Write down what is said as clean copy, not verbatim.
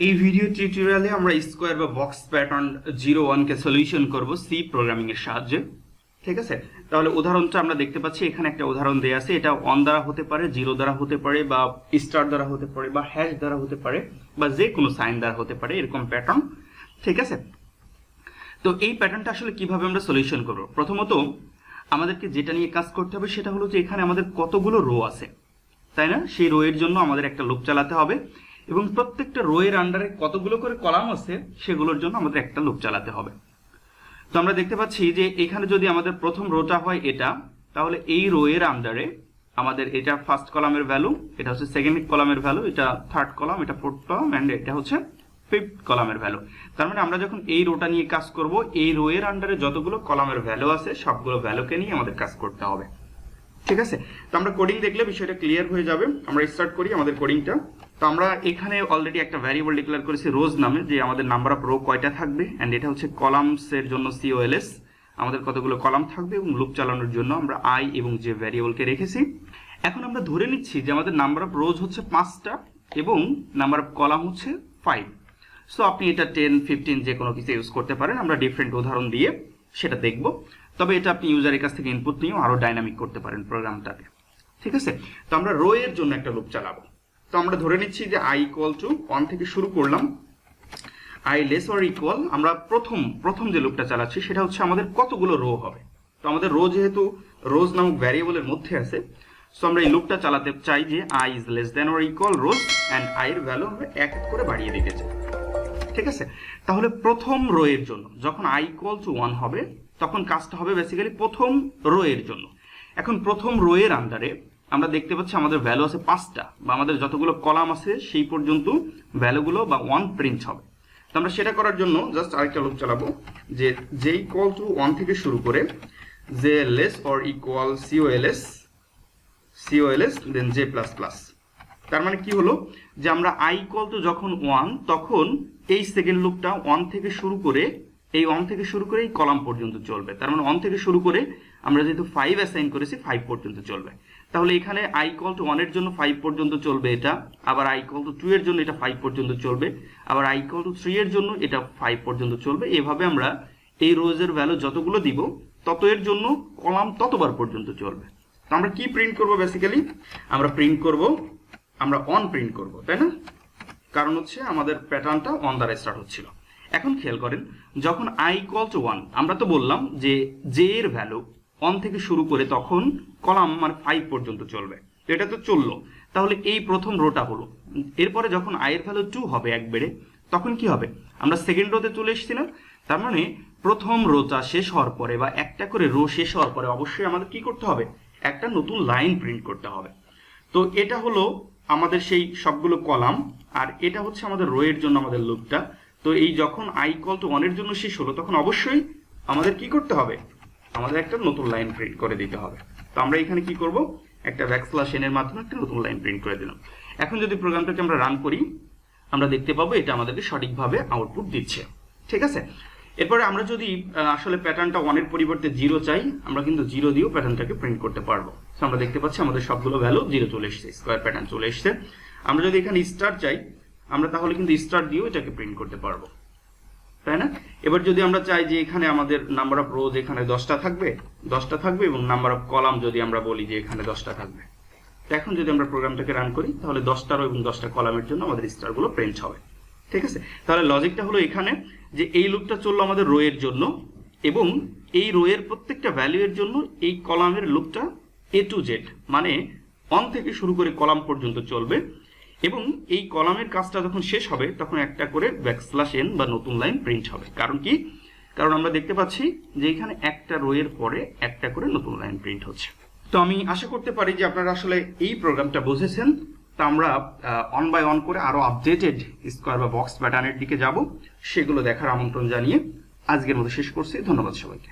এই ভিডিও টিউটোরিয়ালে আমরা স্কোয়ার বা বক্স প্যাটার্ন 01 কে সলিউশন করব সি প্রোগ্রামিং এর সাহায্যে। ঠিক আছে, তাহলে উদাহরণটা আমরা দেখতে পাচ্ছি এখানে একটা উদাহরণ দেয়া আছে। এটা 1 দ্বারা হতে পারে, 0 দ্বারা হতে পারে, বা স্টার দ্বারা হতে পারে, বা হ্যাশ দ্বারা হতে পারে, বা যে কোনো সাইন দ্বারা হতে পারে, এরকম প্যাটার্ন। ঠিক আছে, তো এই প্যাটার্নটা আসলে কিভাবে আমরা সলিউশন করব? প্রথমত আমাদেরকে যেটা নিয়ে কাজ করতে হবে সেটা হলো যে এখানে আমাদের কতগুলো রো আছে, তাই না? সেই রো এর জন্য আমাদের একটা লুপ চালাতে হবে এবং প্রত্যেকটা রো এর আন্ডারে কতগুলো করে কলাম আছে সেগুলোর জন্য আমাদের একটা লুপ চালাতে হবে। তো আমরা দেখতে পাচ্ছি যে এখানে যদি আমাদের প্রথম রোটা হয় এটা, তাহলে এই রো এর আন্ডারে আমাদের এটা ফার্স্ট কলামের ভ্যালু, এটা হচ্ছে সেকেন্ড কলামের ভ্যালু, এটা থার্ড কলাম, এটা ফোর্থ কলাম, এন্ড এটা হচ্ছে ফিফথ কলামের ভ্যালু। তার মানে আমরা যখন এই রোটা নিয়ে কাজ করব, এই রো এর আন্ডারে যতগুলো কলামের ভ্যালু আছে সবগুলো ভ্যালুকে নিয়ে আমাদের কাজ করতে হবে। ঠিক আছে, তো আমরা কোডিং দেখলে বিষয়টা ক্লিয়ার হয়ে যাবে। আমরা স্টার্ট করি আমাদের কোডিংটা। তো আমরা এখানে অলরেডি একটা ভ্যারিয়েবল ডিক্লেয়ার করেছি রোজ নামে, যে আমাদের নাম্বার অফ রো কয়টা থাকবে, এন্ড এটা হচ্ছে কলামস এর জন্য COLS, আমাদের কতগুলো কলাম থাকবে, এবং লুপ চালানোর জন্য আমরা i এবং যে ভ্যারিয়েবলকে রেখেছি। এখন আমরা ধরে নিচ্ছি যে আমাদের নাম্বার অফ রোজ হচ্ছে 5টা এবং নাম্বার অফ কলাম হচ্ছে 5। সো আপনি এটা 10, 15 যে কোনো কিছু ইউজ করতে পারেন। আমরা ডিফারেন্ট উদাহরণ দিয়ে সেটা দেখব, তবে এটা আপনি ইউজারের কাছ থেকে ইনপুট নিয়েও আরো ডাইনামিক করতে পারেন প্রোগ্রামটাকে। ঠিক আছে, তো আমরা রো এর জন্য একটা লুপ চালাবো। তো আমরা ধরে নিচ্ছি যে i = 1 থেকে শুরু করলাম, i less or equal, আমরা প্রথম যে লুপটা চালাচ্ছি সেটা হচ্ছে আমাদের কতগুলো রো হবে। তো আমাদের রো যেহেতু রোজ নামক ভ্যারিয়েবলের মধ্যে আছে, সো আমরা এই লুপটা চালাতে চাই যে i is less than or equal rows, and i এর ভ্যালু আমরা এক করে বাড়িয়ে দিতে চাই। ঠিক আছে, তাহলে প্রথম রো এর জন্য যখন i = 1 হবে তখন কাজটা হবে বেসিক্যালি প্রথম রো এর জন্য। এখন প্রথম রো এর আন্ডারে আমরা দেখতে পাচ্ছি আমাদের ভ্যালু আছে 5টা, বা আমাদের যতগুলো কলাম আছে সেই পর্যন্ত ভ্যালুগুলো বা 1 প্রিন্ট হবে। তো আমরা সেটা করার জন্য জাস্ট আরেকটা লুপ চালাবো, যে j = 1 থেকে শুরু করে j less or equal COLS then j++। তার মানে কি হলো যে আমরা i = যখন 1 তখন এই সেকেন্ড লুপটা 1 থেকে শুরু করে এই কলাম পর্যন্ত চলবে। তার মানে 1 থেকে শুরু করে আমরা যেহেতু 5 অ্যাসাইন করেছি 5 পর্যন্ত চলবে। তাহলে এখানে i = 1 এর জন্য 5 পর্যন্ত চলবে এটা, আবার i = 2 এর জন্য এটা 5 পর্যন্ত চলবে, আবার i = 3 এর জন্য এটা 5 পর্যন্ত চলবে। এভাবে আমরা এই রোজের ভ্যালু যতগুলো দিব তত এর জন্য কলাম ততবার পর্যন্ত চলবে। তো আমরা কি প্রিন্ট করব? বেসিক্যালি আমরা অন প্রিন্ট করব, তাই না? কারণ হচ্ছে আমাদের প্যাটার্নটা 1 দ্বারা স্টার্ট হচ্ছিল। এখন খেয়াল করেন, যখন i = 1 আমরা তো বললাম যে j এর ভ্যালু 1 থেকে শুরু করে তখন কলাম মানে 5 পর্যন্ত চলবে। তো এটা তো চললো, তাহলে এই প্রথম রোটা হলো। এরপরে যখন i এর ভ্যালু 2 হবে এক বেড়ে, তখন কি হবে? আমরা সেকেন্ড রোতে চলে এসেছি না? তার মানে প্রথম রোটা শেষ হওয়ার পরে বা একটা করে রো শেষ হওয়ার পরে অবশ্যই আমাদের কি করতে হবে? একটা নতুন লাইন প্রিন্ট করতে হবে। তো এটা হলো আমাদের সেই সবগুলো কলাম, আর এটা হচ্ছে আমাদের রো এর জন্য আমাদের লুপটা। তো এই যখন i = 1 এর জন্য শেষ হলো তখন অবশ্যই আমাদের কি করতে হবে? আমাদের একটা নতুন লাইন প্রিন্ট করে দিতে হবে। তো আমরা এখানে কি করব? একটা \n এর মাধ্যমে একটা নতুন লাইন প্রিন্ট করে দিলাম। এখন যদি প্রোগ্রামটাকে আমরা রান করি, আমরা দেখতে পাবো এটা আমাদেরকে সঠিকভাবে আউটপুট দিচ্ছে। ঠিক আছে, এরপরে আমরা যদি আসলে প্যাটার্নটা 1 এর পরিবর্তে 0 চাই, আমরা কিন্তু 0 দিয়েও প্যাটার্নটাকে প্রিন্ট করতে পারবো। তো আমরা দেখতে পাচ্ছি আমাদের সবগুলো ভ্যালু 0 চলে এসেছে, স্কয়ার প্যাটার্ন চলে এসেছে। আমরা যদি এখানে স্টার চাই, আমরা তাহলে কিন্তু স্টার দিয়েও এটাকে প্রিন্ট করতে পারবো, তাই না? এবার যদি আমরা চাই যে এখানে আমাদের নাম্বার অফ রোজ এখানে 10টা থাকবে এবং নাম্বার অফ কলাম যদি আমরা বলি যে এখানে 10টা থাকবে, তো এখন যদি আমরা প্রোগ্রামটাকে রান করি তাহলে 10টা রো এবং 10টা কলামের জন্য আমাদের স্টারগুলো প্রিন্ট হবে। ঠিক আছে, তাহলে লজিকটা হলো এখানে যে এই লুপটা চললো আমাদের রো এর জন্য, এবং এই রো এর প্রত্যেকটা ভ্যালু এর জন্য এই কলামের লুপটা A to Z মানে 1 থেকে শুরু করে কলাম পর্যন্ত চলবে, এবং এই কলামের কাজটা যখন শেষ হবে তখন একটা করে \n বা নতুন লাইন প্রিন্ট হবে। কারণ কি? কারণ আমরা দেখতে পাচ্ছি যে এখানে একটা রো এর পরে একটা করে নতুন লাইন প্রিন্ট হচ্ছে। তো আমি আশা করতে পারি যে আপনারা আসলে এই প্রোগ্রামটা বুঝেছেন। তো আমরা 1 by 1 করে আরো আপডেটেড স্কয়ার বা বক্স প্যাটার্নের দিকে যাব, সেগুলো দেখার আমন্ত্রণ জানিয়ে আজকের মতো শেষ করছি। ধন্যবাদ সবাইকে।